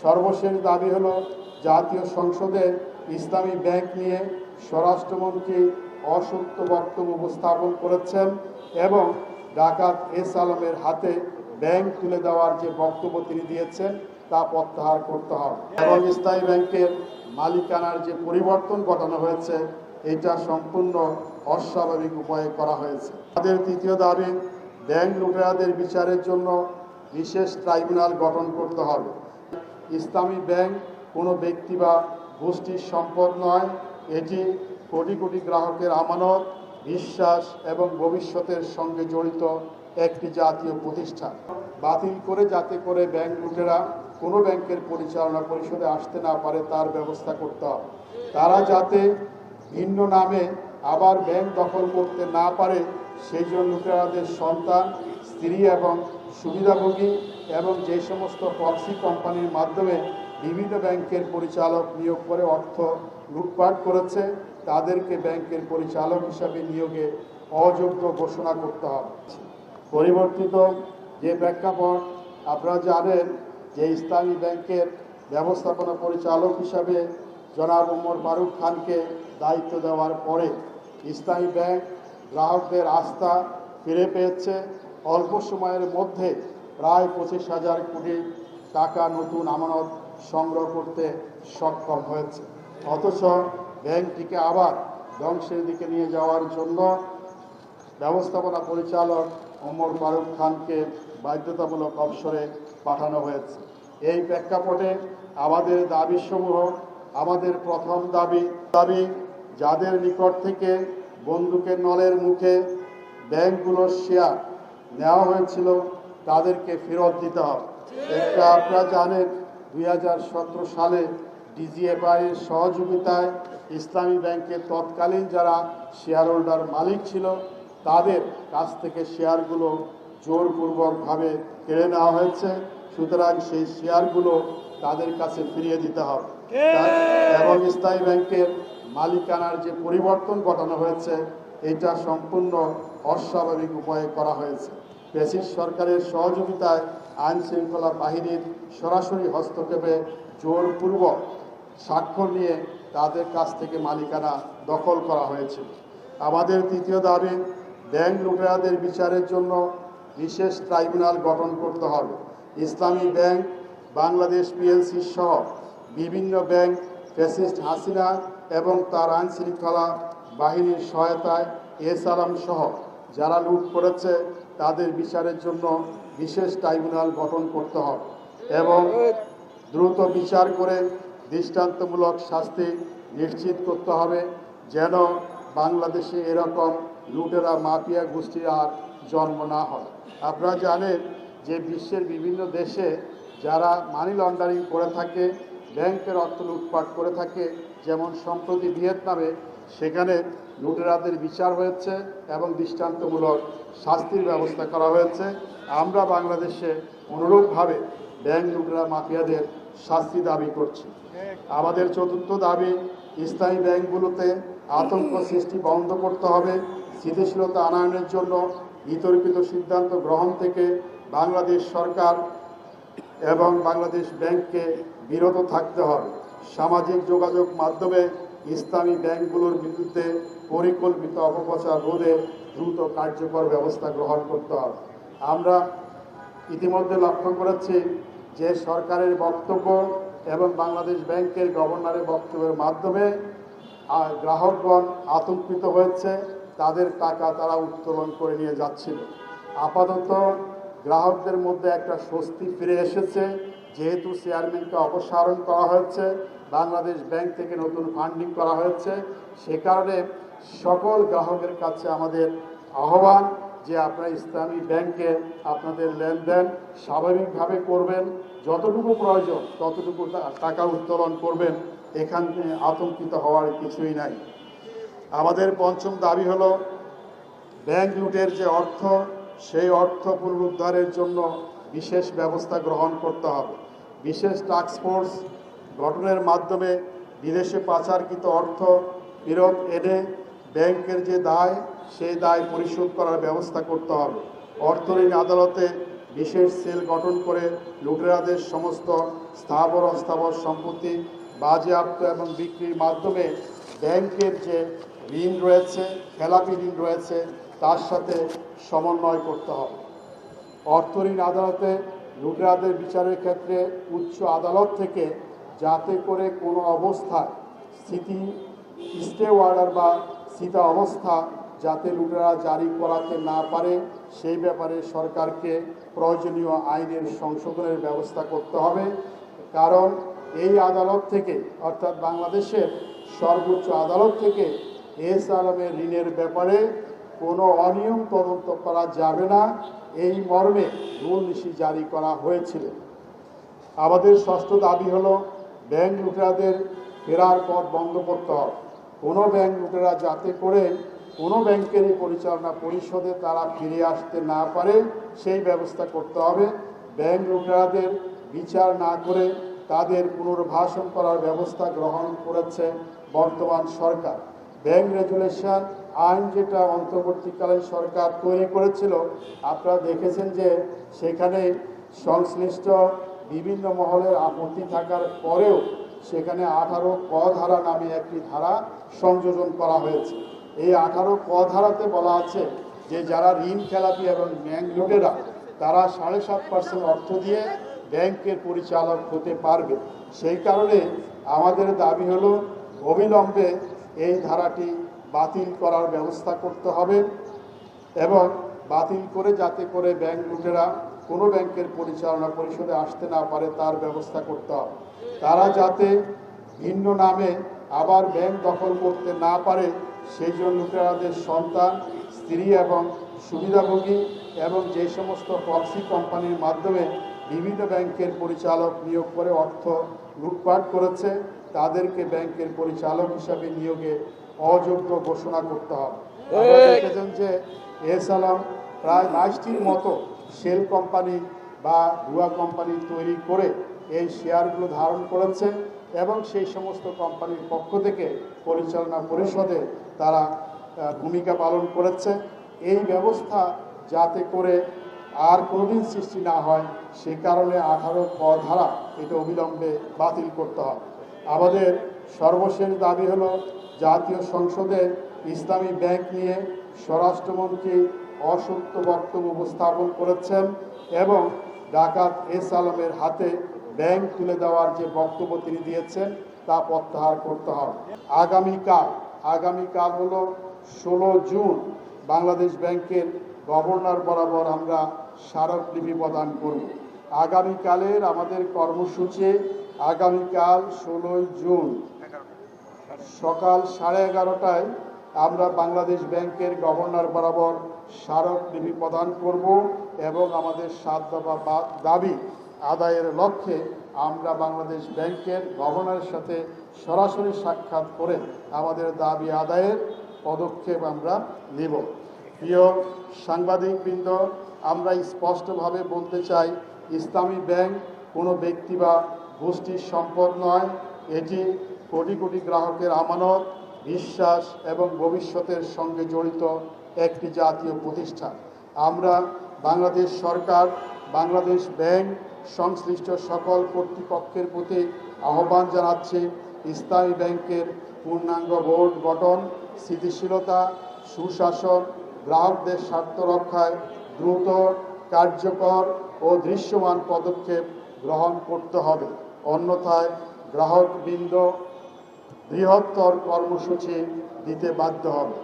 সর্বশেষ দাবি হলো জাতীয় সংসদে ইসলামী ব্যাংক নিয়ে স্বরাষ্ট্রমন্ত্রী অসত্য বক্তব্য উপস্থাপন করেছেন এবং ডাকাত এস আলমের হাতে ব্যাংক তুলে দেওয়ার যে বক্তব্য তিনি দিয়েছেন তা প্রত্যাহার করতে হবে এবং ইসলামী ব্যাংকের মালিকানার যে পরিবর্তন ঘটানো হয়েছে এটা সম্পূর্ণ অস্বাভাবিক উপায়ে করা হয়েছে। তাদের তৃতীয় দাবি, ব্যাংক লুটেরাদের বিচারের জন্য বিশেষ ট্রাইব্যুনাল গঠন করতে হবে। ইসলামী ব্যাংক কোনো ব্যক্তি বা গোষ্ঠীর সম্পদ নয়, এটি কোটি কোটি গ্রাহকের আমানত, বিশ্বাস এবং ভবিষ্যতের সঙ্গে জড়িত একটি জাতীয় প্রতিষ্ঠান। বাতিল করে যাতে করে ব্যাংক লুটেরা কোনো ব্যাংকের পরিচালনা পরিষদে আসতে না পারে তার ব্যবস্থা করতে হবে। তারা যাতে ভিন্ন নামে আবার ব্যাংক দখল করতে না পারে সেই জন্য লুটেরাদের সন্তান, স্ত্রী এবং সুবিধাভোগী এবং যে সমস্ত প্রক্সি কোম্পানির মাধ্যমে বিভিন্ন ব্যাংকের পরিচালক নিয়োগ করে অর্থ লুটপাট করেছে তাদেরকে ব্যাংকের পরিচালক হিসাবে নিয়োগে অযোগ্য ঘোষণা করতে হবে। পরিবর্তিত যে প্রেক্ষাপট, আপনারা জানেন যে ইসলামী ব্যাংকের ব্যবস্থাপনা পরিচালক হিসাবে জনাব ওমর ফারুক খানকে দায়িত্ব দেওয়ার পরে ইসলামী ব্যাংক গ্রাহকদের আস্থা ফিরে পেয়েছে। অল্প সময়ের মধ্যে প্রায় 25,000 কোটি টাকা নতুন আমানত সংগ্রহ করতে সক্ষম হয়েছে। অথচ ব্যাংকটিকে আবার ধ্বংসের দিকে নিয়ে যাওয়ার জন্য ব্যবস্থাপনা পরিচালক ওমর ফারুক খানকে বাধ্যতামূলক অবসরে পাঠানো হয়েছে। এই প্রেক্ষাপটে আমাদের দাবিসমূহ, আমাদের প্রথম দাবি যাদের নিকট থেকে বন্দুকের নলের মুখে ব্যাংকগুলোর শেয়ার নেওয়া হয়েছিল তাদেরকে ফেরত দিতে হবে। এটা আপনারা জানেন 2017 সালে ডিজিএফআইয়ের সহযোগিতায় ইসলামী ব্যাংকের তৎকালীন যারা শেয়ার হোল্ডার মালিক ছিল তাদের কাছ থেকে শেয়ারগুলো জোরপূর্বকভাবে কেড়ে নেওয়া হয়েছে। সুতরাং সেই শেয়ারগুলো তাদের কাছে ফিরিয়ে দিতে হবে এবং ইসলামী ব্যাংকের মালিকানার যে পরিবর্তন ঘটানো হয়েছে এটা সম্পূর্ণ অস্বাভাবিক উপায়ে করা হয়েছে। ফ্যাসিস্ট সরকারের সহযোগিতায় আইন শৃঙ্খলা বাহিনীর সরাসরি হস্তক্ষেপে জোরপূর্বক স্বাক্ষর নিয়ে তাদের কাছ থেকে মালিকানা দখল করা হয়েছে। আমাদের তৃতীয় দাবি, ব্যাংক লুটেরাদের বিচারের জন্য বিশেষ ট্রাইব্যুনাল গঠন করতে হবে। ইসলামী ব্যাংক বাংলাদেশ পিএলসি সহ বিভিন্ন ব্যাংক ফ্যাসিস্ট হাসিনা এবং তার আইন শৃঙ্খলা বাহিনীর সহায়তায় এস আলম সহ যারা লুট করেছে তাদের বিচারের জন্য বিশেষ ট্রাইব্যুনাল গঠন করতে হবে এবং দ্রুত বিচার করে দৃষ্টান্তমূলক শাস্তি নিশ্চিত করতে হবে যেন বাংলাদেশে এরকম লুটেরা মাফিয়া গোষ্ঠীর আর জন্ম না হয়। আপনারা জানেন যে বিশ্বের বিভিন্ন দেশে যারা মানি লন্ডারিং করে থাকে, ব্যাংকের অর্থ লুটপাট করে থাকে, যেমন সম্প্রতি ভিয়েতনামে সেখানে লুটেরাদের বিচার হয়েছে এবং দৃষ্টান্তমূলক শাস্তির ব্যবস্থা করা হয়েছে। আমরা বাংলাদেশে অনুরূপভাবে ব্যাংক লুটেরা মাফিয়াদের শাস্তি দাবি করছি। আমাদের চতুর্থ দাবি, ইসলামী ব্যাংকগুলোতে আতঙ্ক সৃষ্টি বন্ধ করতে হবে। স্থিতিশীলতা আনয়নের জন্য বিতর্কিত সিদ্ধান্ত গ্রহণ থেকে বাংলাদেশ সরকার এবং বাংলাদেশ ব্যাংককে বিরত থাকতে হবে। সামাজিক যোগাযোগ মাধ্যমে ইসলামী ব্যাংকগুলোর বিরুদ্ধে পরিকল্পিত অপপ্রচার রোধে দ্রুত কার্যকর ব্যবস্থা গ্রহণ করতে হবে। আমরা ইতিমধ্যে লক্ষ্য করেছি যে সরকারের বক্তব্য এবং বাংলাদেশ ব্যাংকের গভর্নরের বক্তব্যের মাধ্যমে গ্রাহকগণ আতঙ্কিত হয়েছে, তাদের টাকা তারা উত্তোলন করে নিয়ে যাচ্ছিল। আপাতত গ্রাহকদের মধ্যে একটা স্বস্তি ফিরে এসেছে, যেহেতু চেয়ারম্যানকে অপসারণ করা হয়েছে, বাংলাদেশ ব্যাংক থেকে নতুন ফান্ডিং করা হয়েছে। সে কারণে সকল গ্রাহকের কাছে আমাদের আহ্বান যে আপনারা ইসলামী ব্যাংকে আপনাদের লেনদেন স্বাভাবিকভাবে করবেন, যতটুকু প্রয়োজন ততটুকু টাকা উত্তোলন করবেন, এখানে আতঙ্কিত হওয়ার কিছুই নাই। আমাদের পঞ্চম দাবি হলো ব্যাংক লুটের যে অর্থ সেই অর্থ পুনরুদ্ধারের জন্য বিশেষ ব্যবস্থা গ্রহণ করতে হবে। বিশেষ টাস্ক ফোর্স গঠনের মাধ্যমে বিদেশে পাচারকৃত অর্থ ফেরত এনে ব্যাংকের যে দায় সেই দায় পরিশোধ করার ব্যবস্থা করতে হবে। অর্থ ঋণ আদালতে বিশেষ সেল গঠন করে লুটেরাদের সমস্ত স্থাবর অস্থাবর সম্পত্তি বাজেয়াপ্ত এবং বিক্রির মাধ্যমে ব্যাংকের যে ঋণ রয়েছে, খেলাপি ঋণ রয়েছে, তার সাথে সমন্বয় করতে হবে। অর্থ ঋণ আদালতে লুটেরাদের বিচারের ক্ষেত্রে উচ্চ আদালত থেকে যাতে করে কোনো অবস্থায় স্টে অর্ডার বা স্থিতা অবস্থা যাতে লুটেরা জারি করাতে না পারে সেই ব্যাপারে সরকারকে প্রয়োজনীয় আইনের সংশোধনের ব্যবস্থা করতে হবে। কারণ এই আদালত থেকে, অর্থাৎ বাংলাদেশের সর্বোচ্চ আদালত থেকে এস আলমের ঋণের ব্যাপারে কোনো অনিয়ম তদন্ত করা যাবে না, এই মর্মে রুলনীতি জারি করা হয়েছিল। আমাদের ষষ্ঠ দাবি হলো ব্যাংক লুটেরাদের ফেরার পথ বন্ধ করতে হবে। কোনো ব্যাংক লুটেরা যাতে করে কোনো ব্যাংকেরই পরিচালনা পরিষদে তারা ফিরে আসতে না পারে সেই ব্যবস্থা করতে হবে। ব্যাংক লুটেরাদের বিচার না করে তাদের পুনর্বাসন করার ব্যবস্থা গ্রহণ করেছে বর্তমান সরকার। ব্যাংক রেগুলেশন আইন যেটা অন্তর্বর্তীকালীন সরকার তৈরি করেছিল, আপনারা দেখেছেন যে সেখানে সংশ্লিষ্ট বিভিন্ন মহলের আপত্তি থাকার পরেও সেখানে 18 ক ধারা নামে একটি ধারা সংযোজন করা হয়েছে। এই 18 ক ধারাতে বলা আছে যে যারা ঋণ খেলাপি এবং ব্যাংক লুটেরা তারা 7.5% অর্থ দিয়ে ব্যাংকের পরিচালক হতে পারবে। সেই কারণে আমাদের দাবি হলো অবিলম্বে এই ধারাটি বাতিল করার ব্যবস্থা করতে হবে এবং বাতিল করে যাতে করে ব্যাংক লুটেরা কোনো ব্যাংকের পরিচালনা পরিষদে আসতে না পারে তার ব্যবস্থা করতে হবে। তারা যাতে ভিন্ন নামে আবার ব্যাংক দখল করতে না পারে সেই জন্য লুটেরাদের সন্তান, স্ত্রী এবং সুবিধাভোগী এবং যে সমস্ত প্রক্সি কোম্পানির মাধ্যমে বিভিন্ন ব্যাংকের পরিচালক নিয়োগ করে অর্থ লুটপাট করেছে তাদেরকে ব্যাংকের পরিচালক হিসাবে নিয়োগে অযোগ্য ঘোষণা করতে হবে। আপনারা দেখেছেন যে এস আলম প্রায় 22টির মতো শেল কোম্পানি বা ভুয়া কোম্পানি তৈরি করে এই শেয়ারগুলো ধারণ করেছে এবং সেই সমস্ত কোম্পানির পক্ষ থেকে পরিচালনা পরিষদে তারা ভূমিকা পালন করেছে। এই ব্যবস্থা যাতে করে আর কোনোদিন সৃষ্টি না হয় সে কারণে 18 ক ধারা এটা অবিলম্বে বাতিল করতে হবে। আমাদের সর্বশেষ দাবি হলো জাতীয় সংসদে ইসলামী ব্যাংক নিয়ে স্বরাষ্ট্রমন্ত্রী অসত্য বক্তব্য উপস্থাপন করেছেন এবং ডাকাত এস আলমের হাতে ব্যাংক তুলে দেওয়ার যে বক্তব্য তিনি দিয়েছেন তা প্রত্যাহার করতে হবে। আগামীকাল হলো 16 জুন বাংলাদেশ ব্যাংকের গভর্নর বরাবর আমরা স্মারকলিপি প্রদান করব। আগামীকালের আমাদের কর্মসূচি আগামীকাল 16 জুন সকাল 11:30টায় আমরা বাংলাদেশ ব্যাংকের গভর্নর বরাবর স্মারকলিপি প্রদান করব এবং আমাদের 7 দফা দাবি আদায়ের লক্ষ্যে আমরা বাংলাদেশ ব্যাংকের গভর্নরের সাথে সরাসরি সাক্ষাৎ করে আমাদের দাবি আদায়ের পদক্ষেপ আমরা নেব। প্রিয় সাংবাদিকবৃন্দ, আমরা স্পষ্টভাবে বলতে চাই ইসলামী ব্যাংক কোনো ব্যক্তি বা গোষ্ঠীর সম্পদ নয়, এটি কোটি কোটি গ্রাহকের আমানত, বিশ্বাস এবং ভবিষ্যতের সঙ্গে জড়িত একটি জাতীয় প্রতিষ্ঠান। আমরা বাংলাদেশ সরকার, বাংলাদেশ ব্যাংক সংশ্লিষ্ট সকল কর্তৃপক্ষের প্রতি আহ্বান জানাচ্ছি ইসলামী ব্যাংকের পূর্ণাঙ্গ বোর্ড গঠন, স্থিতিশীলতা, সুশাসন, গ্রাহকদের স্বার্থ রক্ষায় দ্রুত, কার্যকর ও দৃশ্যমান পদক্ষেপ গ্রহণ করতে হবে। অন্যথায় গ্রাহকবৃন্দ বৃহত্তর কর্মসূচি দিতে বাধ্য হবে।